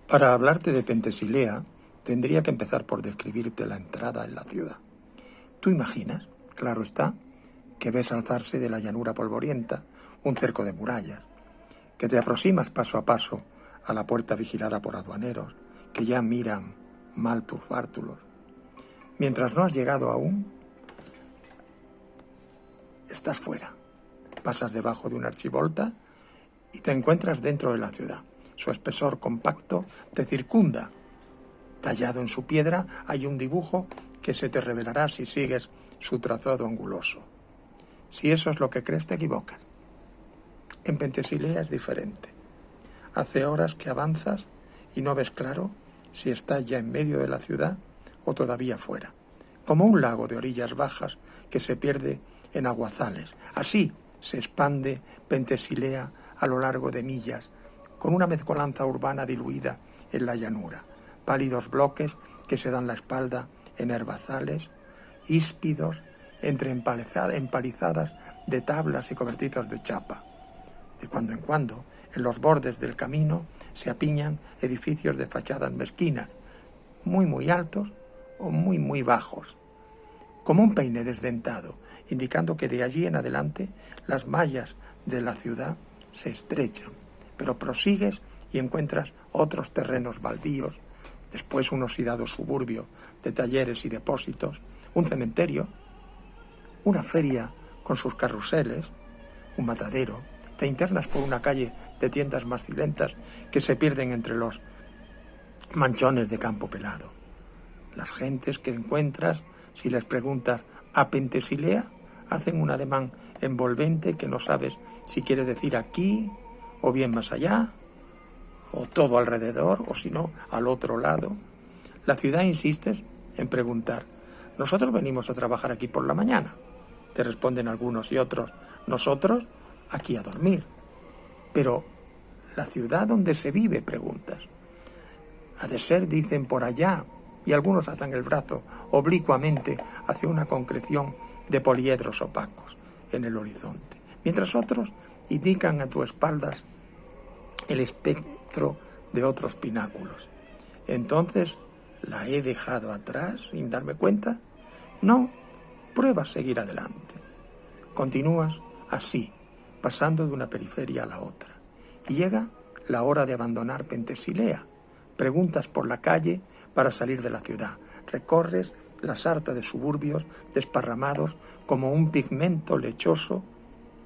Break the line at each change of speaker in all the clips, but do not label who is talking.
Para hablarte de Pentesilea, tendría que empezar por describirte la entrada en la ciudad. Tú imaginas, claro está, que ves alzarse de la llanura polvorienta un cerco de murallas, que te aproximas paso a paso a la puerta vigilada por aduaneros, que ya miran mal tus bártulos. Mientras no has llegado aún, estás fuera. Pasas debajo de una archivolta y te encuentras dentro de la ciudad. Su espesor compacto te circunda. Tallado en su piedra hay un dibujo que se te revelará si sigues su trazado anguloso. Si eso es lo que crees, te equivocas. En Pentesilea es diferente. Hace horas que avanzas y no ves claro si estás ya en medio de la ciudad o todavía fuera. Como un lago de orillas bajas que se pierde en aguazales. Así se expande Pentesilea a lo largo de millas, con una mezcolanza urbana diluida en la llanura. Pálidos bloques que se dan la espalda en herbazales, híspidos, entre empalizadas de tablas y cobertizos de chapa. De cuando en cuando, en los bordes del camino, se apiñan edificios de fachadas mezquinas, muy altos o muy bajos, como un peine desdentado, indicando que de allí en adelante las mallas de la ciudad se estrechan, pero prosigues y encuentras otros terrenos baldíos, después un oxidado suburbio de talleres y depósitos, un cementerio, una feria con sus carruseles, un matadero. Te internas por una calle de tiendas macilentas que se pierden entre los manchones de campo pelado. Las gentes que encuentras, si les preguntas ¿a Pentesilea?, hacen un ademán envolvente que no sabes si quiere decir aquí, o bien más allá, o todo alrededor, o si no, al otro lado. La ciudad insistes en preguntar: nosotros venimos a trabajar aquí por la mañana. Te responden algunos y otros: nosotros aquí a dormir. Pero la ciudad donde se vive, preguntas. Ha de ser, dicen, por allá, y algunos alzan el brazo oblicuamente hacia una concreción de poliedros opacos en el horizonte, mientras otros indican a tu espaldas el espectro de otros pináculos. Entonces, ¿la he dejado atrás sin darme cuenta? No, pruebas seguir adelante. Continúas así, pasando de una periferia a la otra, y llega la hora de abandonar Pentesilea. Preguntas por la calle para salir de la ciudad. Recorres la sarta de suburbios desparramados como un pigmento lechoso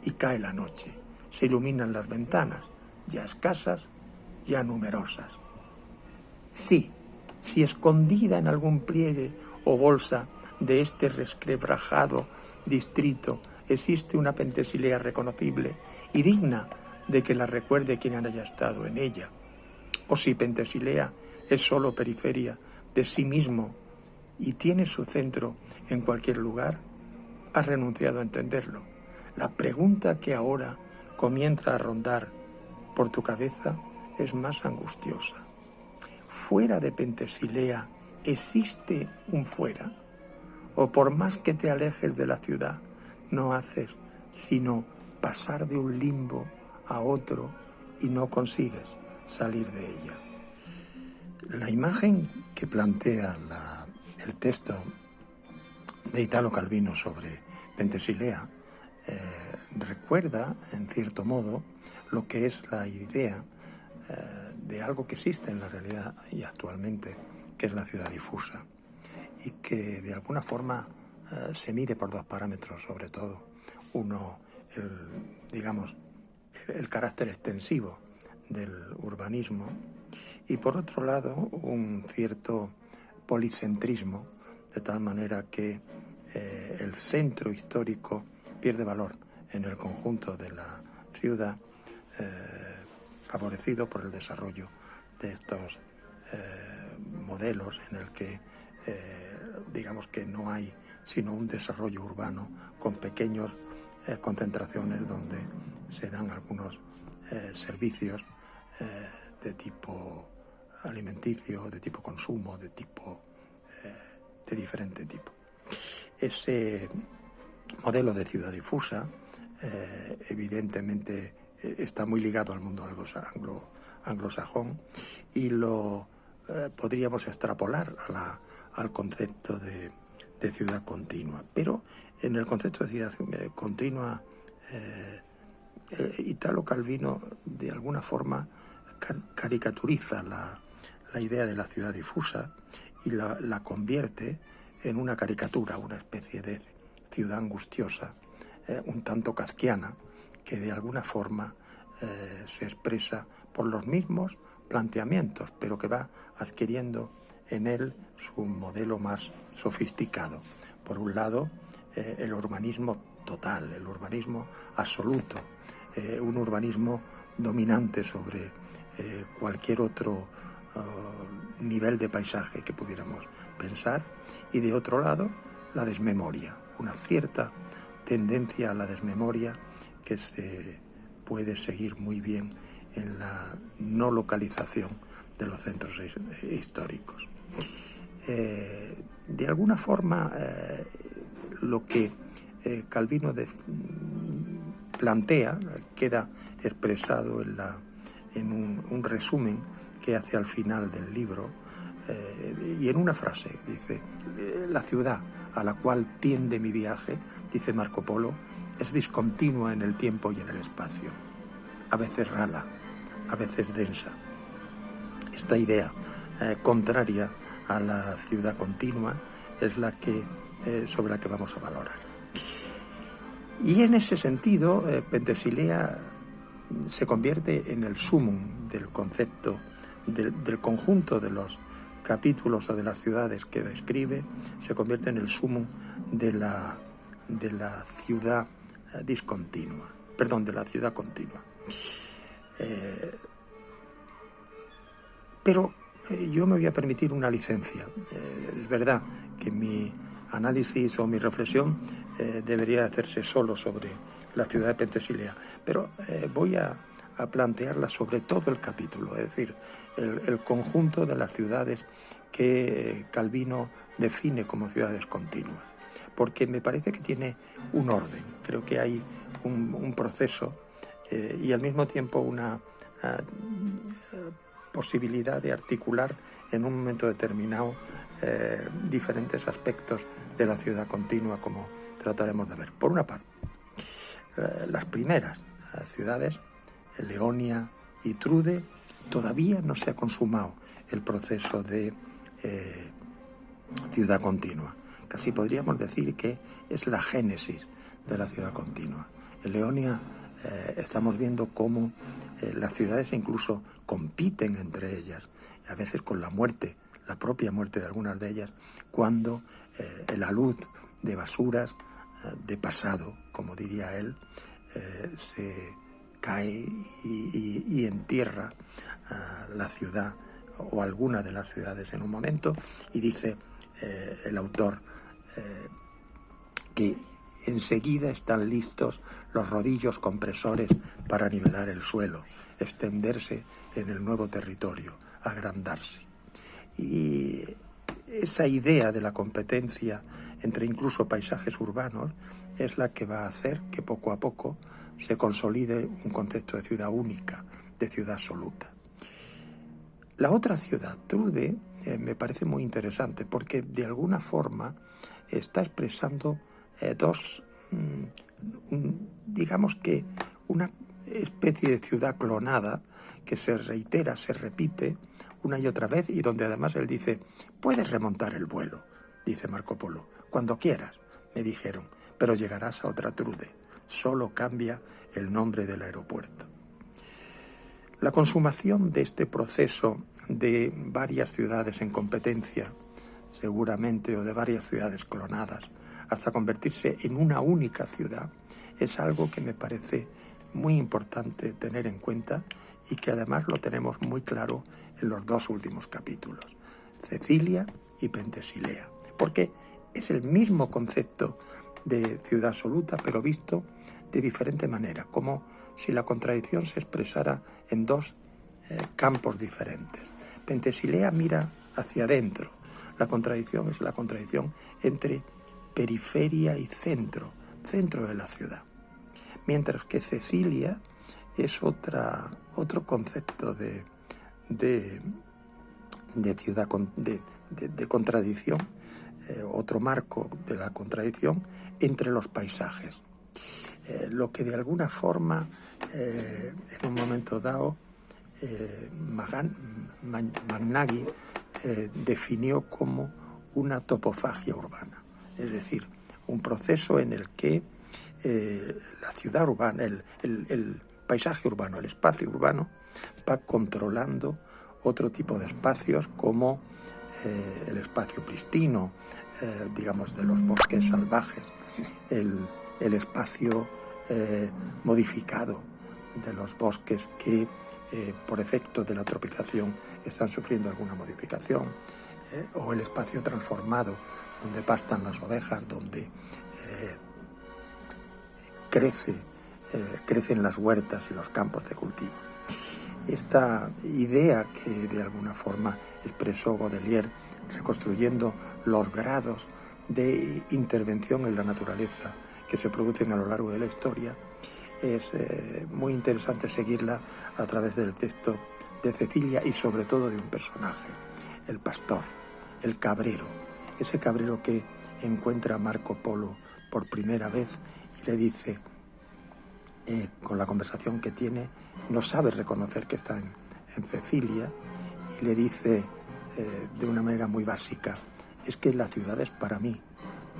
y cae la noche. Se iluminan las ventanas, ya escasas, ya numerosas. Sí, si escondida en algún pliegue o bolsa de este resquebrajado distrito existe una Pentesilea reconocible y digna de que la recuerde quien haya estado en ella, o si Pentesilea es solo periferia de sí mismo y tiene su centro en cualquier lugar, has renunciado a entenderlo. La pregunta que ahora comienza a rondar por tu cabeza es más angustiosa. ¿Fuera de Pentesilea existe un fuera? ¿O por más que te alejes de la ciudad, no haces sino pasar de un limbo a otro y no consigues salir de ella? La imagen que plantea el texto de Italo Calvino sobre Pentesilea recuerda, en cierto modo, lo que es la idea de algo que existe en la realidad y actualmente, que es la ciudad difusa, y que de alguna forma se mide por dos parámetros, sobre todo. Uno, el carácter extensivo del urbanismo, y por otro lado un cierto policentrismo, de tal manera que el centro histórico pierde valor en el conjunto de la ciudad, favorecido por el desarrollo de estos modelos en el que digamos que no hay sino un desarrollo urbano con pequeñas concentraciones donde se dan algunos servicios de tipo alimenticio, de tipo consumo, de diferente tipo. Ese modelo de ciudad difusa evidentemente está muy ligado al mundo anglosajón y lo podríamos extrapolar al concepto de ciudad continua. Pero en el concepto de ciudad continua, Italo Calvino de alguna forma caricaturiza la idea de la ciudad difusa y la convierte en una caricatura, una especie de ciudad angustiosa, un tanto kafkiana, que de alguna forma se expresa por los mismos planteamientos, pero que va adquiriendo en él su modelo más sofisticado. Por un lado, el urbanismo total, el urbanismo absoluto, un urbanismo dominante sobre cualquier otro nivel de paisaje que pudiéramos pensar, y de otro lado, la desmemoria, una cierta tendencia a la desmemoria que se puede seguir muy bien en la no localización de los centros históricos. De alguna forma, lo que Calvino plantea queda expresado en un resumen que hace al final del libro, y en una frase dice: la ciudad a la cual tiende mi viaje, dice Marco Polo, es discontinua en el tiempo y en el espacio, a veces rala, a veces densa. Esta idea contraria a la ciudad continua es la que sobre la que vamos a valorar. Y en ese sentido, Penthesilea se convierte en el sumum del concepto del conjunto de los capítulos o de las ciudades que describe, se convierte en el sumum de la ciudad discontinua, de la ciudad continua. Pero yo me voy a permitir una licencia. Es verdad que mi análisis o mi reflexión debería hacerse solo sobre la ciudad de Penthesilea, pero voy a plantearla sobre todo el capítulo, es decir, el conjunto de las ciudades que Calvino define como ciudades continuas, porque me parece que tiene un orden. Creo que hay un proceso y al mismo tiempo una posibilidad de articular en un momento determinado diferentes aspectos de la ciudad continua, como trataremos de ver. Por una parte, las primeras ciudades, Leonia y Trude, todavía no se ha consumado el proceso de ciudad continua. Casi podríamos decir que es la génesis de la ciudad continua. En Leonia estamos viendo cómo las ciudades incluso compiten entre ellas, a veces con la muerte, la propia muerte de algunas de ellas, cuando el alud de basuras de pasado, como diría él, se cae y entierra la ciudad o alguna de las ciudades en un momento, y dice el autor que enseguida están listos los rodillos compresores para nivelar el suelo, extenderse en el nuevo territorio, agrandarse. Y esa idea de la competencia entre incluso paisajes urbanos es la que va a hacer que poco a poco se consolide un concepto de ciudad única, de ciudad absoluta. La otra ciudad, Trude, me parece muy interesante porque de alguna forma está expresando digamos que una especie de ciudad clonada que se reitera, se repite una y otra vez, y donde además él dice: puedes remontar el vuelo, dice Marco Polo, cuando quieras, me dijeron, pero llegarás a otra Trude, solo cambia el nombre del aeropuerto. La consumación de este proceso de varias ciudades en competencia, seguramente, o de varias ciudades clonadas, hasta convertirse en una única ciudad, es algo que me parece muy importante tener en cuenta y que además lo tenemos muy claro en los dos últimos capítulos, Cecilia y Penthesilea, porque es el mismo concepto de ciudad absoluta, pero visto de diferente manera, como si la contradicción se expresara en dos campos diferentes. Penthesilea mira hacia adentro, la contradicción es la contradicción entre periferia y centro de la ciudad. Mientras que Cecilia es otro concepto de ciudad, de contradicción, otro marco de la contradicción entre los paisajes. Lo que de alguna forma, en un momento dado, Magnaggi definió como una topofagia urbana, es decir, un proceso en el que la ciudad urbana, el paisaje urbano, el espacio urbano, va controlando otro tipo de espacios como el espacio pristino, digamos, de los bosques salvajes, el espacio modificado de los bosques que por efecto de la tropización están sufriendo alguna modificación, o el espacio transformado donde pastan las ovejas, donde crecen las huertas y los campos de cultivo. Esta idea que de alguna forma expresó Baudelaire, reconstruyendo los grados de intervención en la naturaleza que se producen a lo largo de la historia, es muy interesante seguirla a través del texto de Cecilia y sobre todo de un personaje, el pastor, el cabrero, ese cabrero que encuentra a Marco Polo por primera vez y le dice, con la conversación que tiene, no sabe reconocer que está en Cecilia y le dice de una manera muy básica, es que las ciudades para mí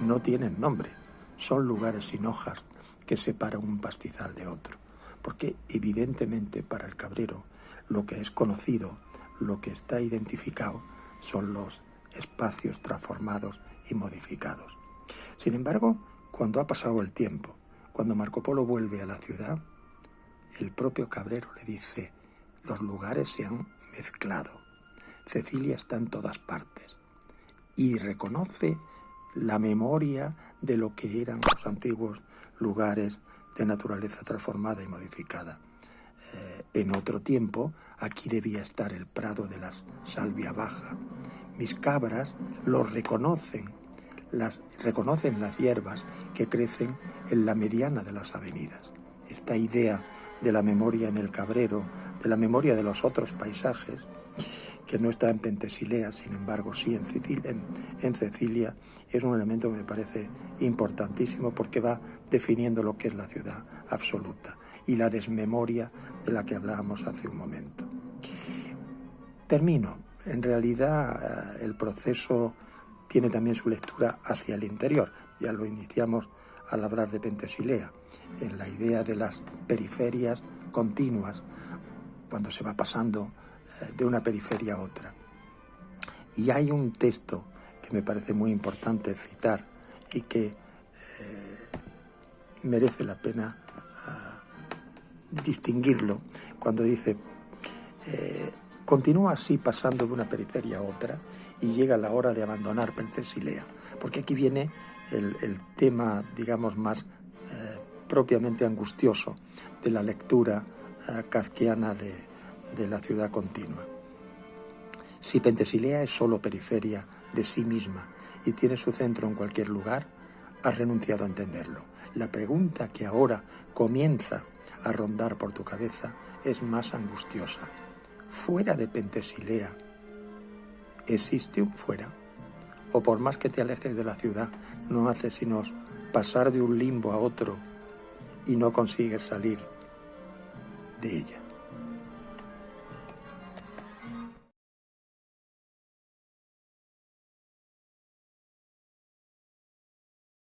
no tienen nombre, son lugares sin hojas que separan un pastizal de otro, porque evidentemente para el cabrero lo que es conocido, lo que está identificado son los espacios transformados y modificados. Sin embargo, cuando ha pasado el tiempo, cuando Marco Polo vuelve a la ciudad, el propio cabrero le dice, los lugares se han mezclado, Cecilia está en todas partes, y reconoce la memoria de lo que eran los antiguos lugares de naturaleza transformada y modificada. En otro tiempo, aquí debía estar el prado de la salvia baja. Mis cabras los reconocen las hierbas que crecen en la mediana de las avenidas. Esta idea de la memoria en el cabrero, de la memoria de los otros paisajes, que no está en Pentesilea, sin embargo sí en Cecilia, es un elemento que me parece importantísimo porque va definiendo lo que es la ciudad absoluta y la desmemoria de la que hablábamos hace un momento. Termino. En realidad el proceso tiene también su lectura hacia el interior. Ya lo iniciamos al hablar de Pentesilea, en la idea de las periferias continuas, cuando se va pasando de una periferia a otra. Y hay un texto que me parece muy importante citar y que merece la pena distinguirlo, cuando dice continúa así pasando de una periferia a otra y llega la hora de abandonar Pentesilea, porque aquí viene el tema, digamos, más propiamente angustioso de la lectura kafkiana de la ciudad continua. Si Pentesilea es solo periferia de sí misma y tiene su centro en cualquier lugar, has renunciado a entenderlo. La pregunta que ahora comienza a rondar por tu cabeza es más angustiosa. ¿Fuera de Pentesilea existe un fuera? ¿O por más que te alejes de la ciudad, no haces sino pasar de un limbo a otro y no consigues salir de ella?